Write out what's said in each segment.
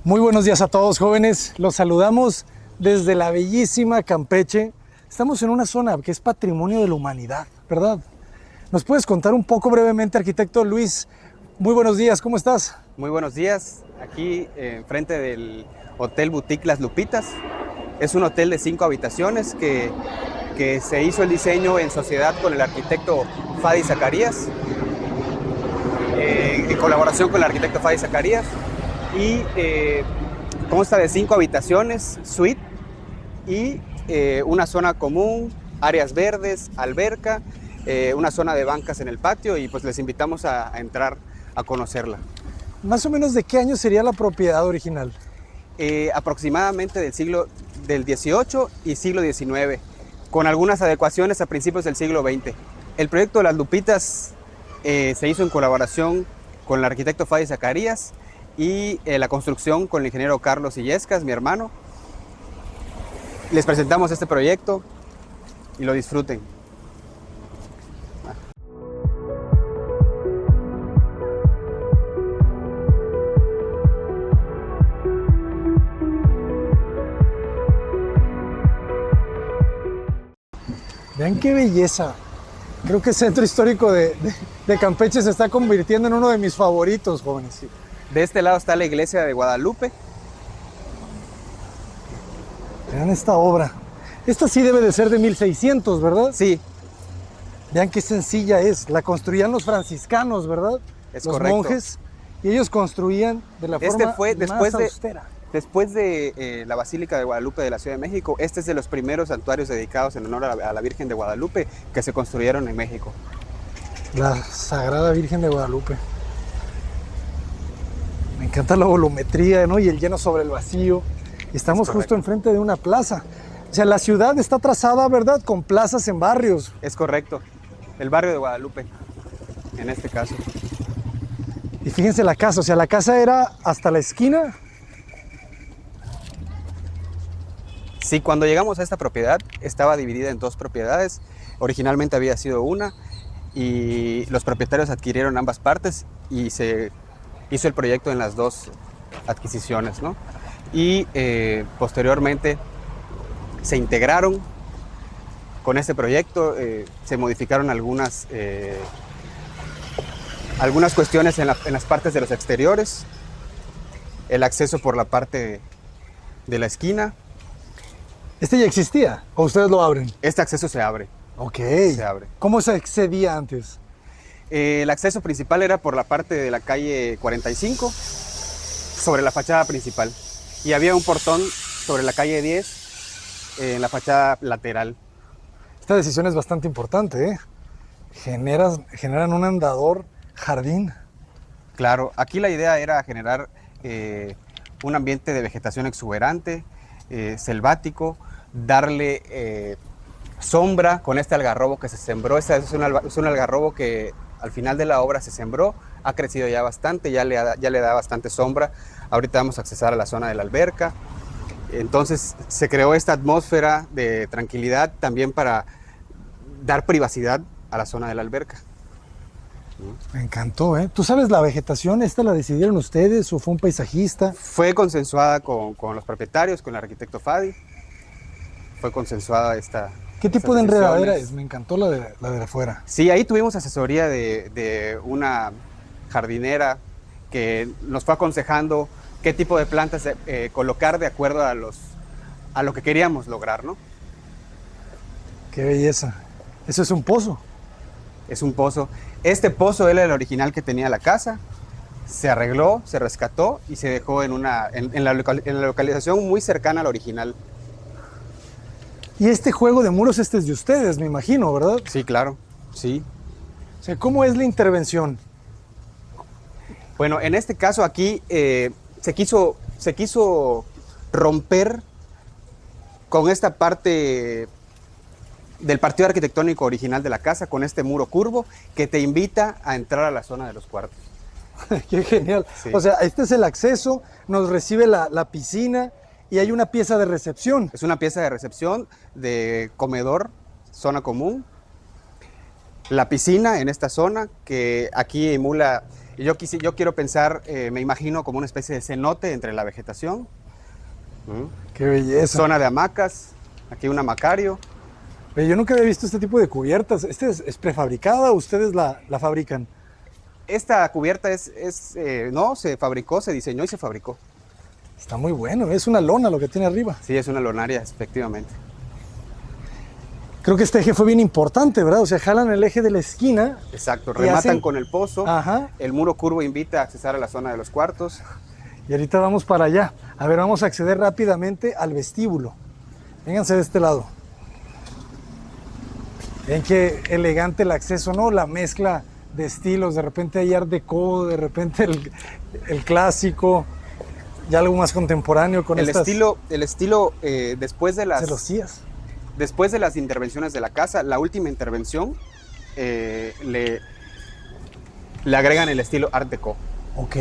Muy buenos días a todos, jóvenes. Los saludamos desde la bellísima Campeche. Estamos en una zona que es patrimonio de la humanidad, ¿verdad? ¿Nos puedes contar un poco brevemente, arquitecto Luis? Muy buenos días, ¿cómo estás? Muy buenos días, aquí enfrente del Hotel Boutique Las Lupitas. Es un hotel de 5 habitaciones que se hizo el diseño en sociedad con el arquitecto Fadi Zacarías, en colaboración con el arquitecto Fadi Zacarías, y consta de 5 habitaciones, suite, y una zona común, áreas verdes, alberca, una zona de bancas en el patio, y pues les invitamos a entrar a conocerla. Más o menos, ¿de qué año sería la propiedad original? Aproximadamente del XVIII y siglo XIX, con algunas adecuaciones a principios del siglo XX. El proyecto de Las Lupitas se hizo en colaboración con el arquitecto Fadi Zacarías y la construcción con el ingeniero Carlos Illescas, mi hermano. Les presentamos este proyecto y lo disfruten. Vean qué belleza. Creo que el centro histórico de Campeche se está convirtiendo en uno de mis favoritos, jóvenes. De este lado está la iglesia de Guadalupe. Vean esta obra. Esta sí debe de ser de 1600, ¿verdad? Sí, Vean qué sencilla es. La construían los franciscanos, ¿verdad? es los correcto. monjes. Y ellos construían de la forma Fue más austera. Después de la Basílica de Guadalupe de la Ciudad de México, este es de los primeros santuarios dedicados en honor a la Virgen de Guadalupe que se construyeron en México. La Sagrada Virgen de Guadalupe. Me encanta la volumetría, ¿no? Y el lleno sobre el vacío. Y estamos justo enfrente de una plaza. O sea, la ciudad está trazada, ¿verdad?, con plazas en barrios. Es correcto, el barrio de Guadalupe, en este caso. Y fíjense la casa, o sea, la casa era hasta la esquina. Sí, cuando llegamos a esta propiedad, estaba dividida en 2 propiedades. Originalmente había sido una y los propietarios adquirieron ambas partes y se hizo el proyecto en las 2 adquisiciones, ¿no? Y posteriormente se integraron con este proyecto, se modificaron algunas cuestiones en las partes de los exteriores, el acceso por la parte de la esquina. ¿Este ya existía? ¿O ustedes lo abren? Este acceso se abre. Ok. Se abre. ¿Cómo se accedía antes? El acceso principal era por la parte de la calle 45, sobre la fachada principal. Y había un portón sobre la calle 10, en la fachada lateral. Esta decisión es bastante importante, ¿eh? Generan un andador jardín. Claro, aquí la idea era generar un ambiente de vegetación exuberante, selvático, darle sombra con este algarrobo que se sembró. Este es un algarrobo que al final de la obra se sembró, ha crecido ya bastante, ya le da bastante sombra. Ahorita vamos a accesar a la zona de la alberca. Entonces se creó esta atmósfera de tranquilidad también para dar privacidad a la zona de la alberca. Me encantó, ¿eh? ¿Tú sabes la vegetación? ¿Esta la decidieron ustedes o fue un paisajista? Fue consensuada con los propietarios, con el arquitecto Fadi. Fue consensuada esta. ¿Qué tipo de enredadera es? Me encantó la de afuera. Sí, ahí tuvimos asesoría de una jardinera que nos fue aconsejando qué tipo de plantas colocar de acuerdo a lo que queríamos lograr, ¿no? Qué belleza. Eso es un pozo. Es un pozo. Este pozo era el original que tenía la casa. Se arregló, se rescató y se dejó en la localización muy cercana al original. Y este juego de muros, este es de ustedes, me imagino, ¿verdad? Sí, claro, sí. O sea, ¿cómo es la intervención? Bueno, en este caso aquí se quiso romper con esta parte del partido arquitectónico original de la casa, con este muro curvo que te invita a entrar a la zona de los cuartos. Qué genial. Sí. O sea, este es el acceso, nos recibe la piscina y hay una pieza de recepción. Es una pieza de recepción, de comedor, zona común. La piscina en esta zona, que aquí emula Y yo quiero pensar, me imagino como una especie de cenote entre la vegetación. Qué belleza. Zona de hamacas, aquí un hamacario. Oye, yo nunca había visto este tipo de cubiertas. ¿Este es prefabricada o ustedes la fabrican? Esta cubierta no, se fabricó, se diseñó y se fabricó. Está muy bueno, es una lona lo que tiene arriba. Sí, es una lonaria, efectivamente. Creo que este eje fue bien importante, ¿verdad? O sea, jalan el eje de la esquina. Exacto, y rematan hacen- con el pozo. Ajá. El muro curvo invita a accesar a la zona de los cuartos. Y ahorita vamos para allá. A ver, vamos a acceder rápidamente al vestíbulo. Vénganse de este lado. Ven qué elegante el acceso, ¿no? La mezcla de estilos. De repente hay art déco, de repente el clásico, ya algo más contemporáneo con El estas estilo celosías. después de las intervenciones de la casa, la última intervención, le agregan el estilo Art Deco. Ok.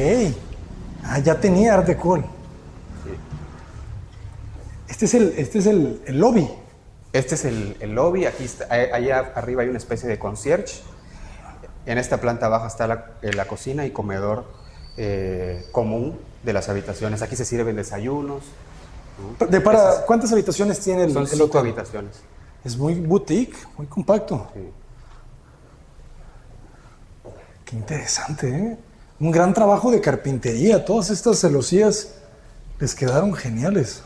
Ah, ya tenía art déco. Este es el lobby. Este es el lobby, aquí está, allá arriba hay una especie de concierge. En esta planta baja está la cocina y comedor común de las habitaciones. Aquí se sirven desayunos. ¿Cuántas habitaciones tiene el Son el 5 hotel? habitaciones. Es muy boutique, muy compacto. Sí. Qué interesante, ¿eh? Un gran trabajo de carpintería. Todas estas celosías les quedaron geniales.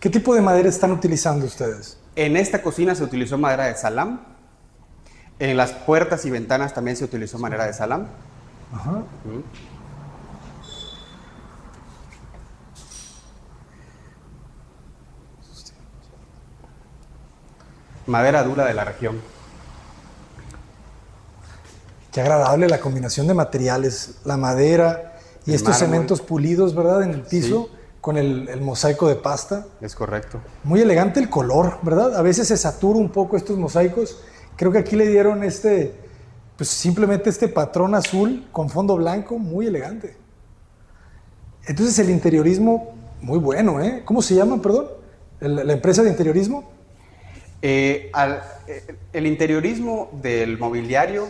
¿Qué tipo de madera están utilizando ustedes? En esta cocina se utilizó madera de salam. En las puertas y ventanas también se utilizó madera de salam. Ajá. Madera dura de la región. Qué agradable la combinación de materiales, la madera y El estos mármol. cementos pulidos, ¿verdad? En el piso, Sí. con el mosaico de pasta. Es correcto. Muy elegante el color, ¿verdad? A veces se satura un poco estos mosaicos. Creo que aquí le dieron pues simplemente este patrón azul con fondo blanco, muy elegante. Entonces el interiorismo, muy bueno, ¿eh? ¿Cómo se llama, perdón? ¿La empresa de interiorismo? El interiorismo del mobiliario,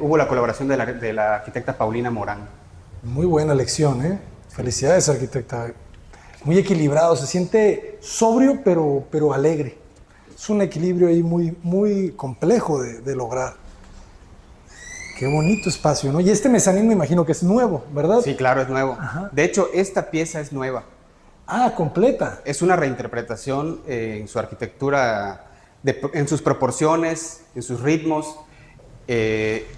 hubo la colaboración de la arquitecta Paulina Morán. Muy buena elección, ¿eh? Felicidades, arquitecta. Muy equilibrado, se siente sobrio pero alegre. Es un equilibrio ahí muy, muy complejo de lograr. Qué bonito espacio, ¿no? Y este mezanín me imagino que es nuevo, ¿verdad? Sí, claro, es nuevo. Ajá. De hecho, esta pieza es nueva. Ah, completa. Es una reinterpretación en su arquitectura, en sus proporciones, en sus ritmos,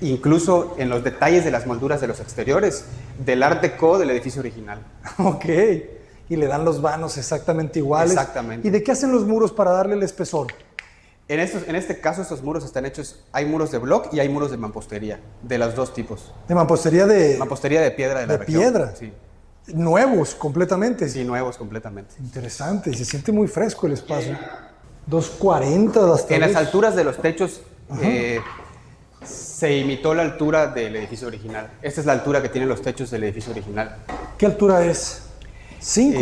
incluso en los detalles de las molduras de los exteriores, del Art Deco del edificio original. Ok. Y le dan los vanos exactamente iguales. Exactamente. ¿Y de qué hacen los muros para darle el espesor? En este caso, estos muros están hechos, hay muros de bloc y hay muros de mampostería, de los dos tipos. De mampostería de Mampostería de piedra de la de región. piedra. Sí, nuevos completamente. sí, nuevos completamente. Interesante. Y se siente muy fresco el espacio. 240 hasta En las vez. alturas de los techos se imitó la altura del edificio original. Esta es la altura que tienen los techos del edificio original. ¿Qué altura es? 5.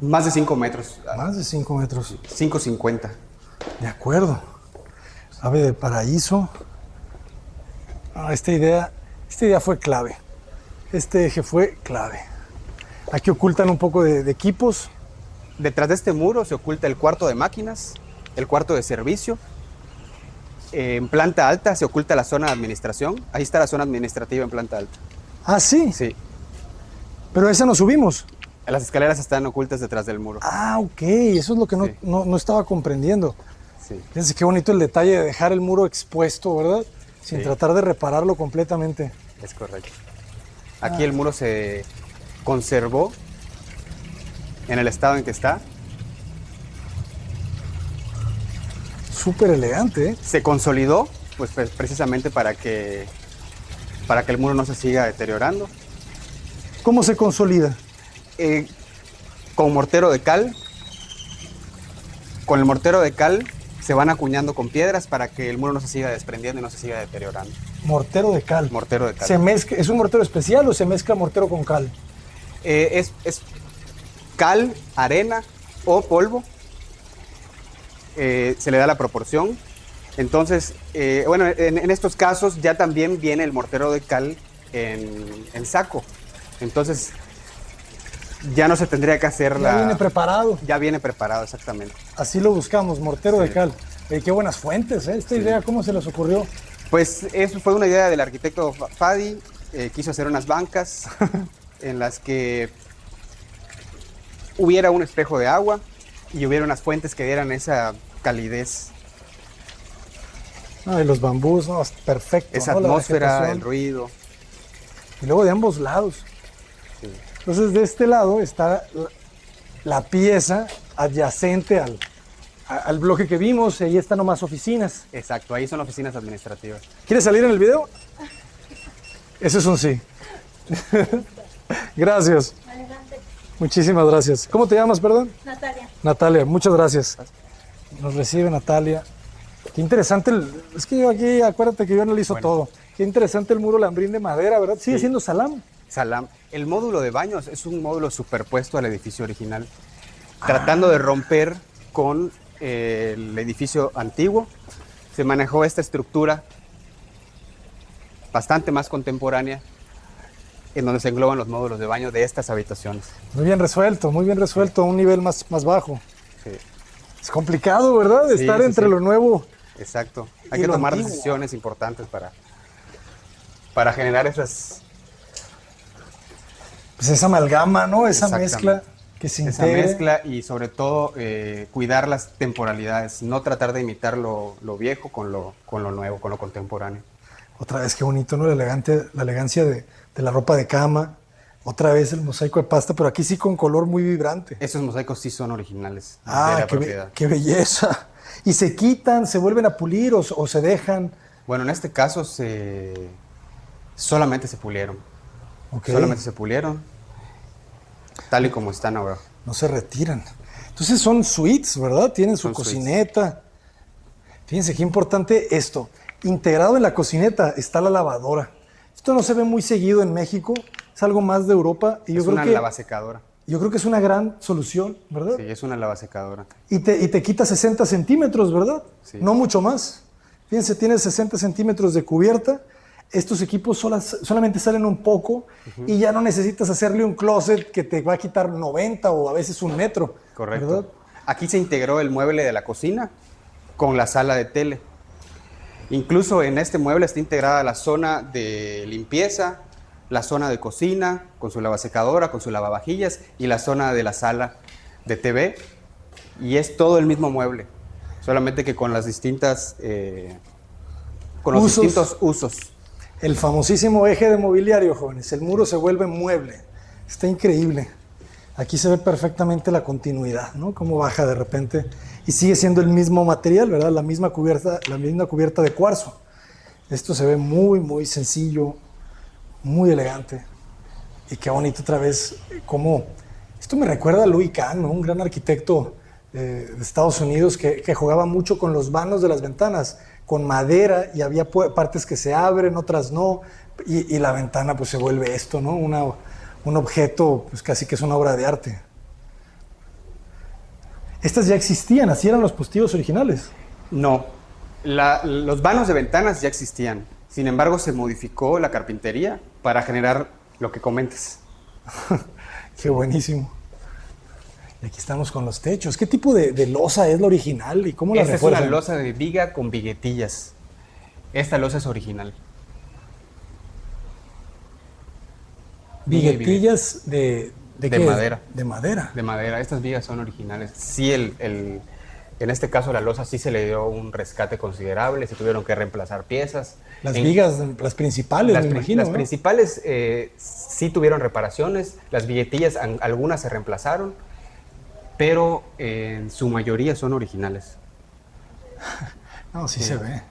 Más de 5 metros, Más de 5 metros. 5,50. De acuerdo. Ave de paraíso. Esta idea fue clave. Este eje fue clave. Aquí ocultan un poco de equipos. Detrás de este muro se oculta el cuarto de máquinas, el cuarto de servicio. En planta alta se oculta la zona de administración. Ahí está la zona administrativa en planta alta. Ah, sí. Sí. Pero esa no subimos. Las escaleras están ocultas detrás del muro. Ah, ok. Eso es lo que Sí. no estaba comprendiendo. Sí. Fíjense qué bonito el detalle de dejar el muro expuesto, ¿verdad? Sin Sí. tratar de repararlo completamente. Es correcto. Aquí el muro se conservó en el estado en que está. Súper elegante, ¿eh? Se consolidó, pues precisamente para que el muro no se siga deteriorando. ¿Cómo se consolida? Con mortero de cal. Con el mortero de cal se van acuñando con piedras para que el muro no se siga desprendiendo y no se siga deteriorando. Mortero de cal. Mortero de cal. ¿Es un mortero especial o se mezcla mortero con cal? Es cal, arena o polvo. Se le da la proporción Entonces, bueno, en estos casos ya también viene el mortero de cal en saco. Entonces, ya no se tendría que hacer Ya viene preparado. Ya viene preparado, exactamente. Así lo buscamos, mortero de Sí. cal. Qué buenas fuentes, ¿eh? Esta idea, ¿cómo se les ocurrió? Pues eso fue una idea del arquitecto Fadi. Quiso hacer unas bancas en las que hubiera un espejo de agua y hubiera unas fuentes que dieran esa calidez, Ay, los bambús, no, es perfecto. esa ¿no? La atmósfera, vegetación. el ruido. Y luego de ambos lados. Sí. Entonces, de este lado está la pieza adyacente al bloque que vimos, y ahí están nomás oficinas. Exacto, ahí son oficinas administrativas. ¿Quieres salir en el video? Eso es un sí. Gracias. Adelante. Muchísimas gracias. ¿Cómo te llamas, perdón? Natalia. Natalia, muchas gracias. Nos recibe Natalia. Qué interesante. Es que yo aquí, acuérdate que yo analizo todo. Qué interesante el muro lambrín de madera, ¿verdad? Sigue Sí. siendo salam. Salam. El módulo de baños es un módulo superpuesto al edificio original, tratando de romper con el edificio antiguo. Se manejó esta estructura bastante más contemporánea, en donde se engloban los módulos de baño de estas habitaciones. Muy bien resuelto, a un nivel más bajo. Sí, Es complicado, ¿verdad? Sí, Estar sí, entre sí. lo nuevo. exacto. Y Hay que lo tomar antiguo. decisiones importantes para generar esas, Pues esa amalgama, ¿no? Esa Exactamente. mezcla que se esa integre. mezcla y sobre todo cuidar las temporalidades, no tratar de imitar lo viejo con lo nuevo, con lo contemporáneo. Otra vez, qué bonito, ¿no? La elegancia de la ropa de cama. Otra vez el mosaico de pasta, pero aquí sí con color muy vibrante. Esos mosaicos sí son originales de Ah, la qué, propiedad. qué belleza. Y se quitan, se vuelven a pulir o se dejan. Bueno, en este caso solamente se pulieron. Ok. Solamente se pulieron, tal y como están ahora. No se retiran. Entonces son suites, ¿verdad? Tienen su Son suites. cocineta. Fíjense qué importante esto. Integrado en la cocineta está la lavadora. Esto no se ve muy seguido en México, es algo más de Europa y Es una lavasecadora. yo creo que es una gran solución, ¿verdad? Sí, es una lavasecadora. Y te quita 60 centímetros, ¿verdad? Sí. No mucho más. Fíjense, tiene 60 centímetros de cubierta. Estos equipos solamente salen un poco y ya no necesitas hacerle un closet que te va a quitar 90 o a veces un metro. Correcto. ¿Verdad? Aquí se integró el mueble de la cocina con la sala de tele. Incluso en este mueble está integrada la zona de limpieza, la zona de cocina con su lavasecadora, con su lavavajillas y la zona de la sala de TV. Y es todo el mismo mueble, solamente que con las distintas, con los Usos. distintos usos. El famosísimo eje de mobiliario, jóvenes. El muro se vuelve mueble. Está increíble. Aquí se ve perfectamente la continuidad, ¿no? Cómo baja de repente. Y sigue siendo el mismo material, ¿verdad? La misma cubierta de cuarzo. Esto se ve muy, muy sencillo, muy elegante. Y qué bonito otra vez, cómo... Esto me recuerda a Louis Kahn, ¿no? Un gran arquitecto de Estados Unidos que jugaba mucho con los vanos de las ventanas, con madera, y había partes que se abren, otras no, y la ventana pues se vuelve esto, ¿no? Un objeto, pues casi que es una obra de arte. Estas ya existían, así eran los postigos originales. No, los vanos de ventanas ya existían. Sin embargo, se modificó la carpintería para generar lo que comentes. Qué buenísimo. Y aquí estamos con los techos. ¿Qué tipo de losa es la original y cómo la Esta es una refuerzan? losa de viga con viguetillas. Esta losa es original. Viguetillas ¿de De qué es? madera. De madera. De madera. Estas vigas son originales. Sí, en este caso la losa sí se le dio un rescate considerable. Se tuvieron que reemplazar piezas. Las vigas, las principales, me imagino. Las ¿no? principales sí tuvieron reparaciones. Las viguetillas, algunas se reemplazaron. Pero en su mayoría son originales. No, sí se ve.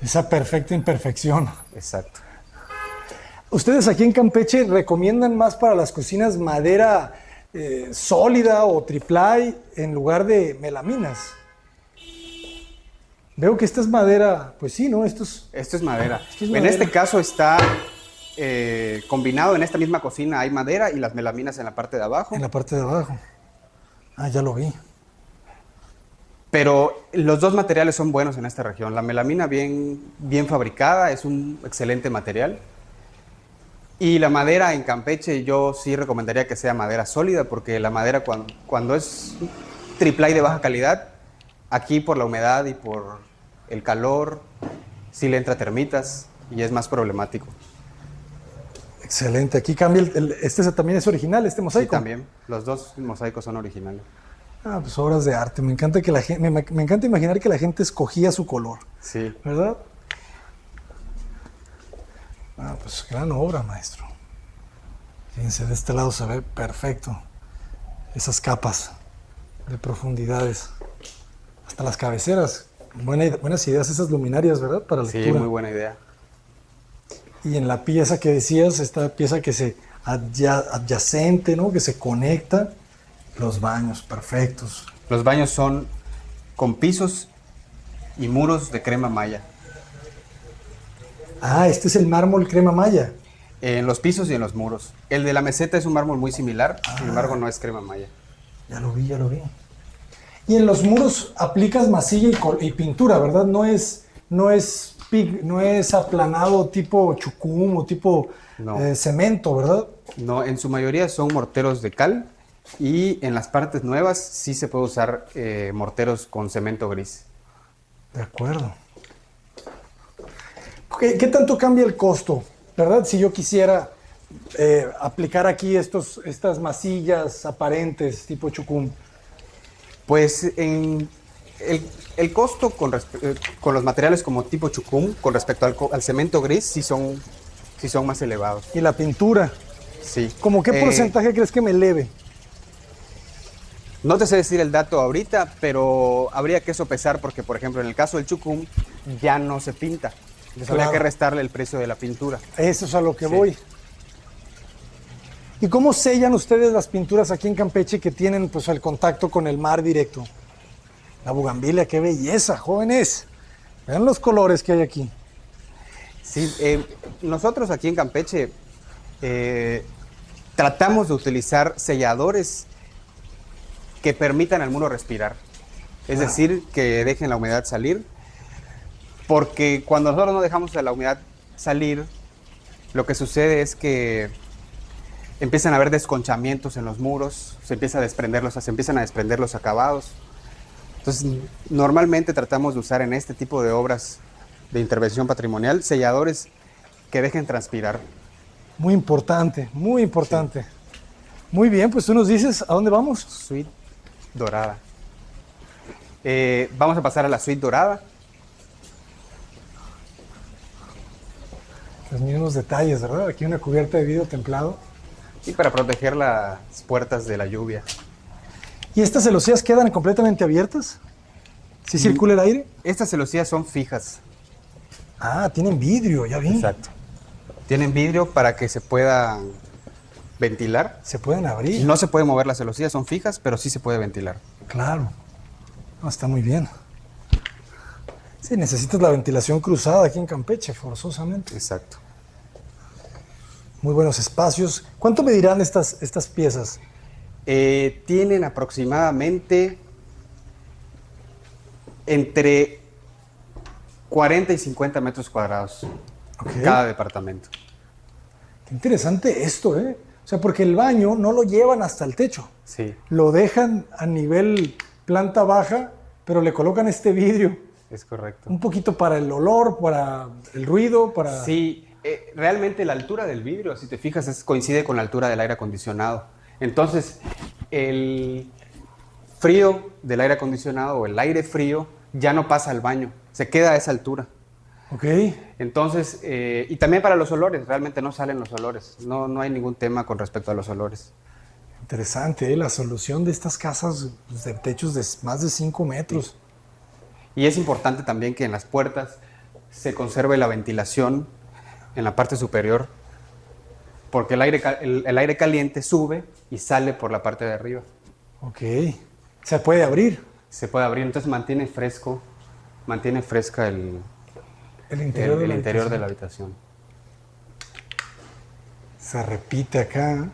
Esa perfecta imperfección. Exacto. ¿Ustedes aquí en Campeche recomiendan más para las cocinas madera sólida o triplay en lugar de melaminas? Veo que esta es madera, pues sí, ¿no? Esto es madera. Esto es En madera. este caso está combinado en esta misma cocina. Hay madera y las melaminas en la parte de abajo. En la parte de abajo. Ah, ya lo vi. Pero los dos materiales son buenos en esta región. La melamina bien fabricada es un excelente material. Y la madera en Campeche yo sí recomendaría que sea madera sólida, porque la madera cuando es triplay de baja calidad, aquí por la humedad y por el calor, sí le entra termitas y es más problemático. Excelente. Aquí cambia este también es original, este Sí, mosaico. también. Los dos mosaicos son originales. Ah, pues obras de arte. Me encanta que me encanta imaginar que la gente escogía su color, Sí. ¿verdad? Ah, pues gran obra, maestro. Fíjense, de este lado se ve perfecto. Esas capas de profundidades. Hasta las cabeceras. Buenas ideas esas luminarias, ¿verdad? Para Sí, lectura. muy buena idea. Y en la pieza que decías, esta pieza que se adyacente, ¿no? Que se conecta, los baños perfectos. Los baños son con pisos y muros de crema maya. Ah, este es el mármol crema maya. En los pisos y en los muros. El de la meseta es un mármol muy similar, sin embargo no es crema maya. Ya lo vi, ya lo vi. Y en los muros aplicas masilla y pintura, ¿verdad? No es aplanado tipo chucum o tipo No. cemento, ¿verdad? No, en su mayoría son morteros de cal y en las partes nuevas sí se puede usar morteros con cemento gris. De acuerdo. ¿Qué tanto cambia el costo, verdad? Si yo quisiera aplicar aquí estas masillas aparentes tipo chucum. Pues el costo con los materiales como tipo chucum con respecto al cemento gris sí son más elevados. Y la pintura, Sí. ¿cómo qué porcentaje crees que me eleve? No te sé decir el dato ahorita, pero habría que sopesar porque, por ejemplo, en el caso del chucum ya no se pinta. Entonces habría que restarle el precio de la pintura. Eso es a lo que Sí. voy. ¿Y cómo sellan ustedes las pinturas aquí en Campeche que tienen pues el contacto con el mar directo? La bugambilia, qué belleza, jóvenes. Vean los colores que hay aquí. Sí, nosotros aquí en Campeche tratamos de utilizar selladores que permitan al muro respirar. Es decir, que dejen la humedad salir. Porque cuando nosotros no dejamos la humedad salir, lo que sucede es que empiezan a haber desconchamientos en los muros, se empiezan a desprender los acabados. Entonces, normalmente tratamos de usar en este tipo de obras de intervención patrimonial selladores que dejen transpirar. Muy importante, muy importante. Sí. Muy bien, pues tú nos dices, ¿a dónde vamos? Suite dorada. Vamos a pasar a la suite dorada. Los mismos detalles, ¿verdad? Aquí una cubierta de vidrio templado. Y para proteger las puertas de la lluvia. ¿Y estas celosías quedan completamente abiertas? ¿Sí circula el aire? Estas celosías son fijas. Ah, tienen vidrio, ya vi. Exacto. Tienen vidrio para que se puedan ventilar. Se pueden abrir. No se puede mover las celosías, son fijas, pero sí se puede ventilar. Claro. No, está muy bien. Sí, necesitas la ventilación cruzada aquí en Campeche, forzosamente. Exacto. Muy buenos espacios. ¿Cuánto medirán estas piezas? Tienen aproximadamente entre 40 y 50 metros cuadrados cada departamento. Qué interesante esto, ¿eh? O sea, porque el baño no lo llevan hasta el techo. Sí. Lo dejan a nivel planta baja, pero le colocan este vidrio. Es correcto. Un poquito para el olor, para el ruido, para... Sí, realmente la altura del vidrio, si te fijas, coincide con la altura del aire acondicionado. Entonces, el frío del aire acondicionado o el aire frío ya no pasa al baño, se queda a esa altura. Ok. Entonces, y también para los olores, realmente no salen los olores, no hay ningún tema con respecto a los olores. Interesante, ¿eh? La solución de estas casas de techos de más de 5 metros. Sí. Y es importante también que en las puertas se conserve la ventilación en la parte superior, porque el aire caliente sube y sale por la parte de arriba. Ok. ¿Se puede abrir? Se puede abrir, entonces mantiene fresca el interior de la habitación. Se repite acá.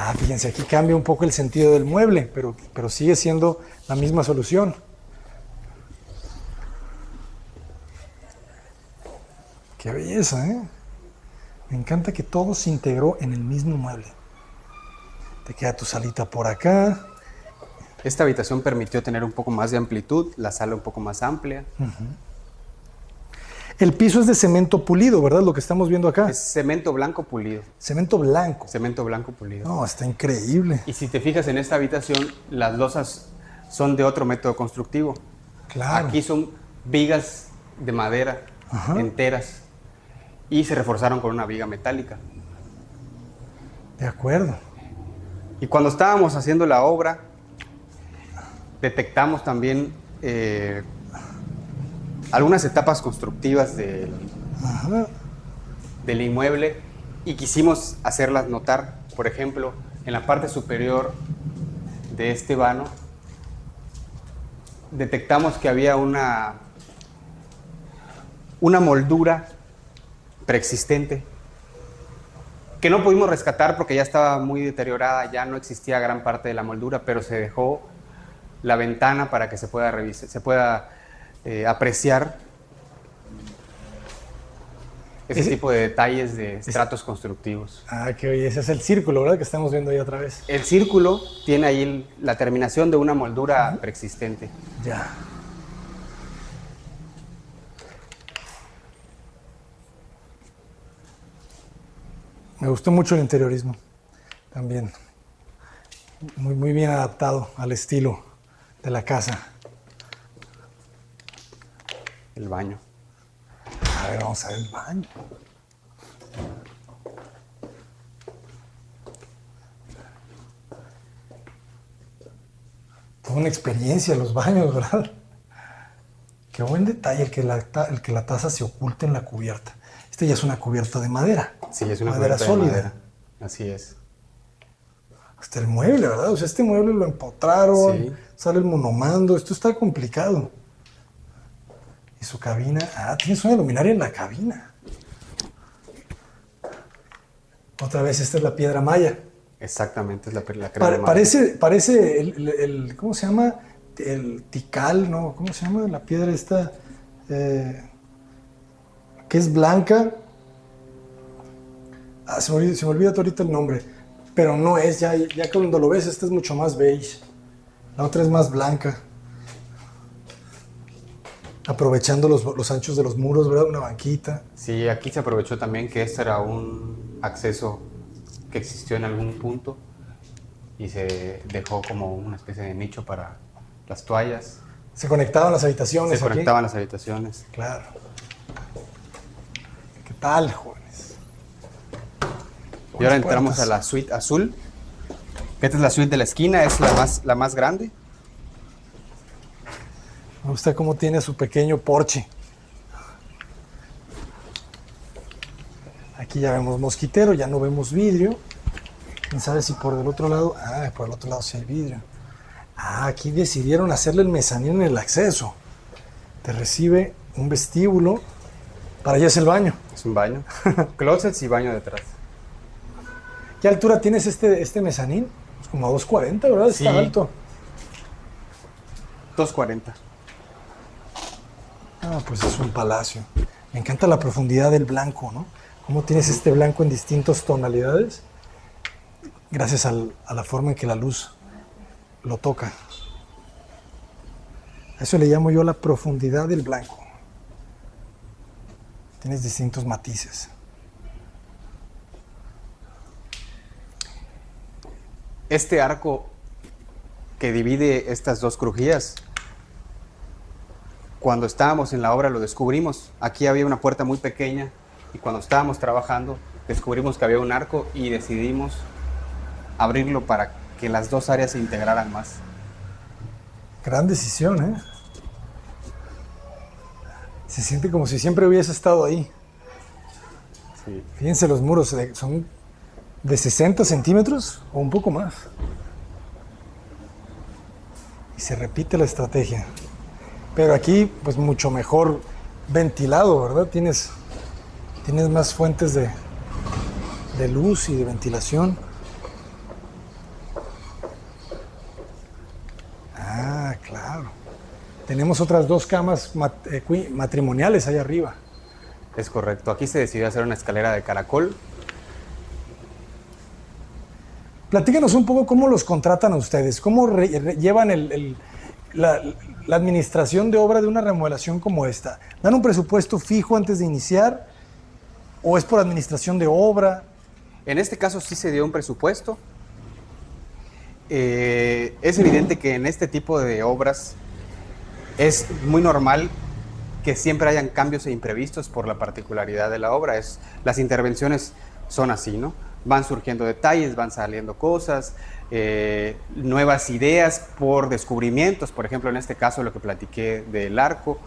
Ah, fíjense, aquí cambia un poco el sentido del mueble, pero sigue siendo la misma solución. Qué belleza, ¿eh? Me encanta que todo se integró en el mismo mueble. Te queda tu salita por acá. Esta habitación permitió tener un poco más de amplitud, la sala un poco más amplia. El piso es de cemento pulido, ¿verdad? Lo que estamos viendo acá. Es cemento blanco pulido. Cemento blanco. Cemento blanco pulido. No, está increíble. Y si te fijas en esta habitación, las losas son de otro método constructivo. Claro. Aquí son vigas de madera enteras y se reforzaron con una viga metálica. De acuerdo. Y cuando estábamos haciendo la obra, detectamos también algunas etapas constructivas del inmueble y quisimos hacerlas notar. Por ejemplo, en la parte superior de este vano, detectamos que había una moldura preexistente que no pudimos rescatar porque ya estaba muy deteriorada, ya no existía gran parte de la moldura, pero se dejó la ventana para que se pueda revisar, se pueda apreciar ese tipo de detalles de estratos constructivos. Ah, qué belleza. Es el círculo, ¿verdad? Que estamos viendo ahí otra vez. El círculo tiene ahí la terminación de una moldura preexistente. Ya. Me gustó mucho el interiorismo también. Muy bien adaptado al estilo de la casa. El baño. A ver, vamos a ver el baño. Toda una experiencia los baños, ¿verdad? Qué buen detalle el que la taza se oculte en la cubierta. Esta ya es una cubierta de madera. Sí, es una madera cubierta sólida. de madera. Así es. Hasta el mueble, ¿verdad? O sea, este mueble lo empotraron, Sí. sale el monomando, esto está complicado. Y su cabina, tienes una luminaria en la cabina. Otra vez, esta es la piedra maya. Exactamente, es la crema. Parece el ¿cómo se llama? El tical, ¿no? ¿Cómo se llama? La piedra esta, que es blanca. Se me olvida ahorita el nombre. Pero no es, ya cuando lo ves, esta es mucho más beige. La otra es más blanca. Aprovechando los anchos de los muros, ¿verdad? Una banquita. Sí, aquí se aprovechó también que este era un acceso que existió en algún punto y se dejó como una especie de nicho para las toallas. Se conectaban las habitaciones. Se conectaban las habitaciones. Claro. ¿Qué tal, jóvenes? Y ahora entramos a la suite azul. Esta es la suite de la esquina, es la más grande. Me gusta cómo tiene su pequeño porche. Aquí ya vemos mosquitero, ya no vemos vidrio. ¿Quién sabe si por el otro lado? Por el otro lado sí hay vidrio. Aquí decidieron hacerle el mezanín en el acceso. Te recibe un vestíbulo. Para allá es el baño. Es un baño. Closets y baño detrás. ¿Qué altura tienes este mezanín? Pues como a 2.40, ¿verdad? Sí. Está alto. 2.40. Pues es un palacio. Me encanta la profundidad del blanco, ¿no? Cómo tienes este blanco en distintas tonalidades, gracias a la forma en que la luz lo toca. A eso le llamo yo la profundidad del blanco. Tienes distintos matices. Este arco que divide estas dos crujías, cuando estábamos en la obra lo descubrimos. Aquí había una puerta muy pequeña y cuando estábamos trabajando descubrimos que había un arco y decidimos abrirlo para que las dos áreas se integraran más. Gran decisión, ¿eh? Se siente como si siempre hubiese estado ahí. Sí. Fíjense, los muros son de 60 centímetros o un poco más. Y se repite la estrategia. Pero aquí, pues mucho mejor ventilado, ¿verdad? Tienes más fuentes de luz y de ventilación. Tenemos otras dos camas matrimoniales ahí arriba. Es correcto. Aquí se decidió hacer una escalera de caracol. Platícanos un poco cómo los contratan a ustedes, cómo llevan la administración de obra de una remodelación como esta. ¿Dan un presupuesto fijo antes de iniciar o es por administración de obra? En este caso sí se dio un presupuesto. Es evidente que en este tipo de obras es muy normal que siempre hayan cambios e imprevistos por la particularidad de la obra. Las intervenciones son así, ¿no? Van surgiendo detalles, van saliendo cosas, nuevas ideas por descubrimientos. Por ejemplo, en este caso lo que platiqué del arco.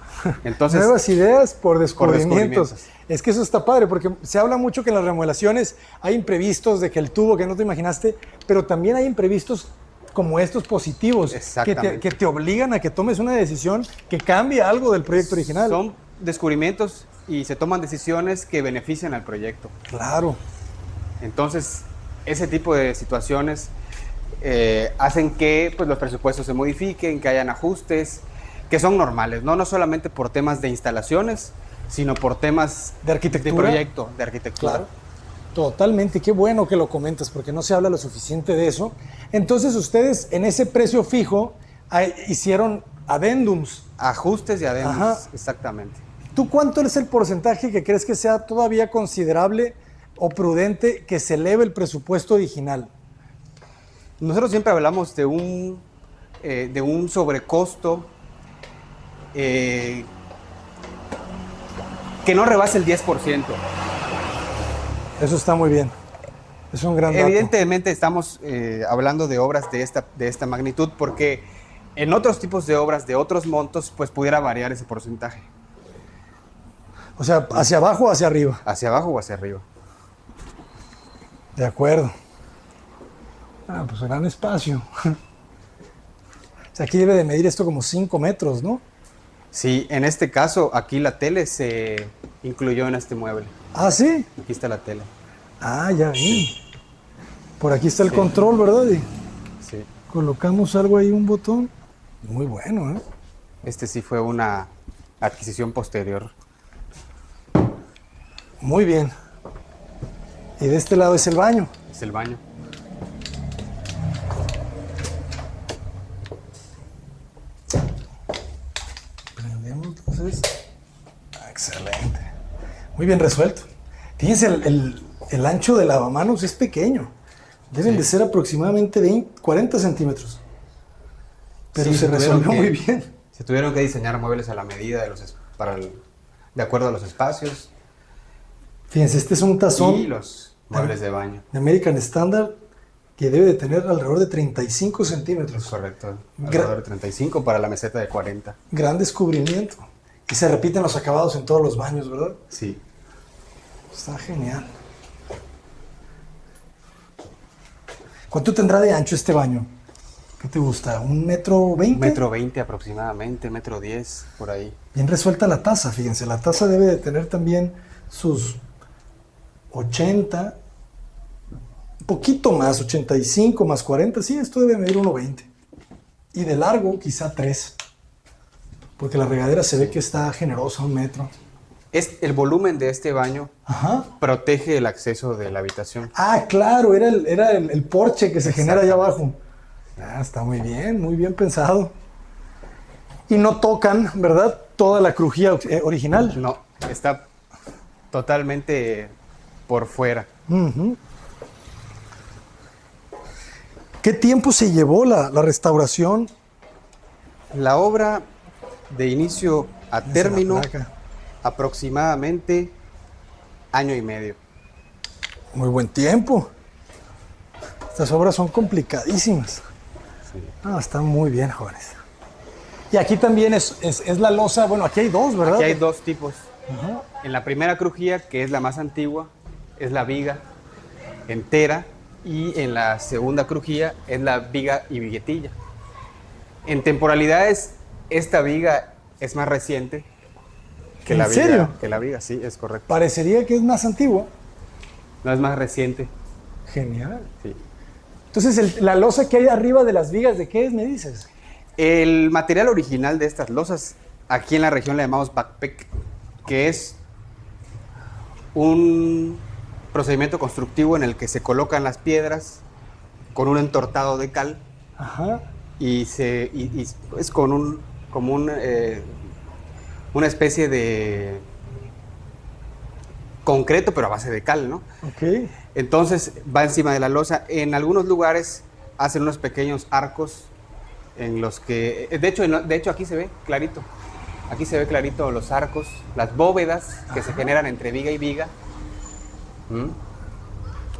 Entonces, nuevas ideas por descubrimientos. descubrimientos. Es que eso está padre, porque se habla mucho que en las remodelaciones hay imprevistos de que el tubo que no te imaginaste, pero también hay imprevistos como estos positivos que te obligan a que tomes una decisión que cambie algo del proyecto original. Son descubrimientos y se toman decisiones que benefician al proyecto. Claro. Entonces, ese tipo de situaciones hacen que pues, los presupuestos se modifiquen, que hayan ajustes, que son normales, no solamente por temas de instalaciones, sino por temas de arquitectura, de proyecto, de arquitectura. Claro. Totalmente, qué bueno que lo comentas, porque no se habla lo suficiente de eso. Entonces, ustedes en ese precio fijo hicieron adendums. Ajustes y adendums, Ajá. exactamente. ¿Tú cuánto es el porcentaje que crees que sea todavía considerable o prudente que se eleve el presupuesto original? Nosotros siempre hablamos de un sobrecosto que no rebase el 10%. Eso está muy bien. Es un gran dato. Evidentemente estamos hablando de obras de esta magnitud porque en otros tipos de obras de otros montos pues pudiera variar ese porcentaje. O sea, ¿hacia abajo o hacia arriba? ¿Hacia abajo o hacia arriba? De acuerdo. Ah, pues gran espacio. O sea, aquí debe de medir esto como 5 metros, ¿no? Sí, en este caso aquí la tele se incluyó en este mueble. Ah, ¿sí? Aquí está la tele. Ah, ya vi. Por aquí está el control, ¿verdad? Y Sí. colocamos algo ahí, un botón. Muy bueno, ¿eh? Este sí fue una adquisición posterior. Muy bien. Y de este lado es el baño. Es el baño. Prendemos entonces. Excelente. Muy bien resuelto. Fíjense, el ancho del lavamanos es pequeño. Deben de ser aproximadamente 40 centímetros. Pero Sí, se resolvió tuvieron muy bien. Se tuvieron que diseñar muebles a la medida de acuerdo a los espacios Fíjense, este es un tazón y los muebles de baño. de American Standard que debe de tener alrededor de 35 centímetros. Correcto. Alrededor de 35 para la meseta de 40. Gran descubrimiento. Y se repiten los acabados en todos los baños, ¿verdad? Sí. Está genial. ¿Cuánto tendrá de ancho este baño? ¿Qué te gusta? ¿1,20 metro? 1,20 aproximadamente, 1,10 por ahí. Bien resuelta la taza, fíjense. La taza debe de tener también sus 80, un poquito más, 85 más 40. Sí, esto debe medir 1,20. Y de largo, quizá 3. Porque la regadera se ve que está generosa, 1 metro. El volumen de este baño Ajá. protege el acceso de la habitación. Ah, claro, era el porche que se genera allá abajo. Ah, está muy bien pensado. Y no tocan, ¿verdad? Toda la crujía original. No, está totalmente por fuera. Uh-huh. ¿Qué tiempo se llevó la restauración? La obra de inicio a término, La placa. aproximadamente 1,5 años. Muy buen tiempo. Estas obras son complicadísimas. Sí. Ah, están muy bien, jóvenes. Y aquí también es la losa. Bueno, aquí hay dos, ¿verdad? Aquí hay dos tipos. Ajá. En la primera crujía, que es la más antigua, es la viga entera, y en la segunda crujía es la viga y viguetilla. En temporalidades, esta viga es más reciente que la ¿En viga. serio? Que la viga, sí, es correcto. Parecería que es más antiguo. No es más reciente. Genial. Sí. Entonces, la losa que hay arriba de las vigas, ¿de qué es, me dices? El material original de estas losas, aquí en la región le llamamos backpack, que es un procedimiento constructivo en el que se colocan las piedras con un entortado de cal. Ajá. Y es con una especie de concreto, pero a base de cal, ¿no? Ok. Entonces va encima de la losa. En algunos lugares hacen unos pequeños arcos en los que, de hecho aquí se ve clarito. Aquí se ve clarito los arcos, las bóvedas que se generan entre viga y viga,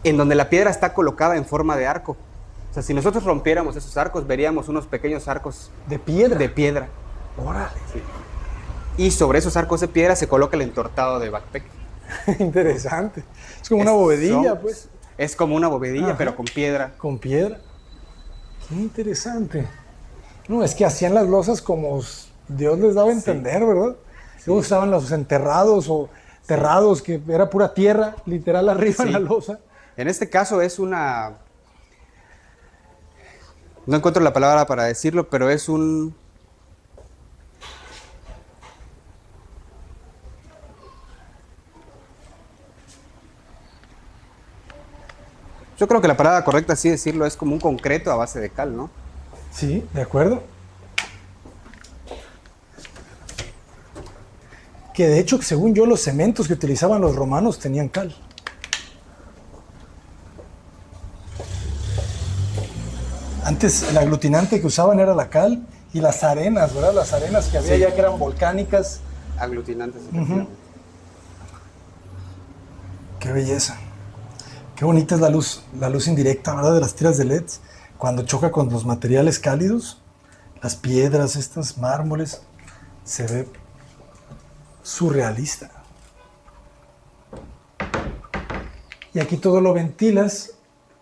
en donde la piedra está colocada en forma de arco. O sea, si nosotros rompiéramos esos arcos, veríamos unos pequeños arcos ¿De piedra? de piedra. Órale. Sí. Y sobre esos arcos de piedra se coloca el entortado de backpack. Interesante. Es como una bovedilla, pues. Es como una bovedilla, Ajá. pero con piedra. Con piedra. Qué interesante. No, es que hacían las losas como Dios les daba a entender, ¿verdad? Luego estaban los enterrados o terrados, que era pura tierra, literal arriba en la losa. En este caso es una... No encuentro la palabra para decirlo, pero es un... Yo creo que la palabra correcta, así decirlo, es como un concreto a base de cal, ¿no? Sí, de acuerdo. Que de hecho, según yo, los cementos que utilizaban los romanos tenían cal. Antes el aglutinante que usaban era la cal y las arenas, ¿verdad? Las arenas que había Sí. ya que eran volcánicas. Aglutinantes. Qué belleza. Qué bonita es la luz indirecta, ¿verdad? De las tiras de LEDs. Cuando choca con los materiales cálidos, las piedras, estos mármoles, se ve surrealista. Y aquí todo lo ventilas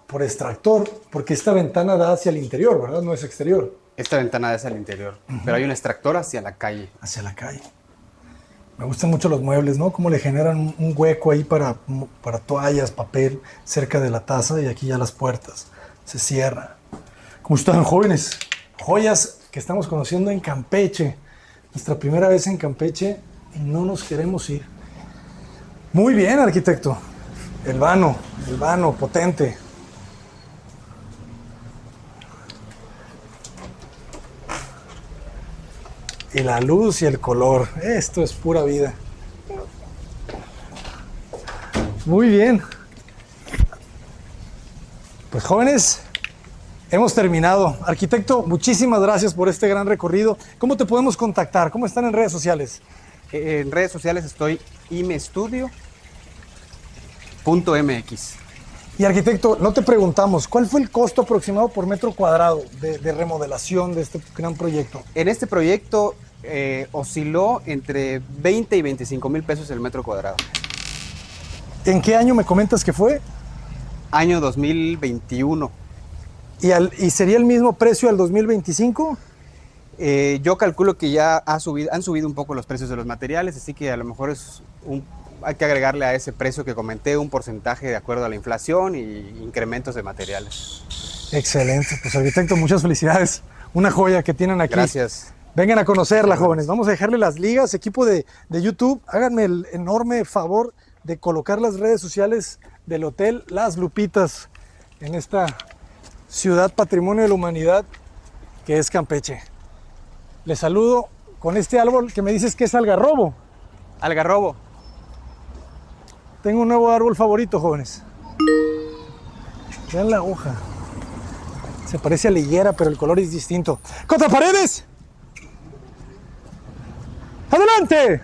por extractor, porque esta ventana da hacia el interior, ¿verdad? No es exterior. Esta ventana es al interior, pero hay un extractor hacia la calle. Hacia la calle. Me gustan mucho los muebles, ¿no? Cómo le generan un hueco ahí para toallas, papel, cerca de la taza, y aquí ya las puertas. Se cierra. ¿Cómo están, jóvenes? Joyas que estamos conociendo en Campeche. Nuestra primera vez en Campeche y no nos queremos ir. Muy bien, arquitecto. El vano, potente. Y la luz y el color. Esto es pura vida. Muy bien. Pues jóvenes, hemos terminado. Arquitecto, muchísimas gracias por este gran recorrido. ¿Cómo te podemos contactar? ¿Cómo están en redes sociales? En redes sociales estoy imestudio.mx. Y arquitecto, no te preguntamos, ¿cuál fue el costo aproximado por metro cuadrado de remodelación de este gran proyecto? En este proyecto osciló entre 20 y 25 mil pesos el metro cuadrado. ¿En qué año me comentas que fue? Año 2021. ¿Y sería el mismo precio al 2025? Yo calculo que ya han subido un poco los precios de los materiales, así que a lo mejor hay que agregarle a ese precio que comenté un porcentaje de acuerdo a la inflación y incrementos de materiales. Excelente, pues arquitecto, muchas felicidades. Una joya que tienen aquí. Gracias. Vengan a conocerla, jóvenes. Vamos a dejarle las ligas, equipo de YouTube. Háganme el enorme favor de colocar las redes sociales del Hotel Las Lupitas en esta ciudad patrimonio de la humanidad que es Campeche. Les saludo con este árbol que me dices que es algarrobo. Algarrobo. Tengo un nuevo árbol favorito, jóvenes. Vean la hoja. Se parece a la higuera, pero el color es distinto. ¡Contra Paredes! ¡Adelante!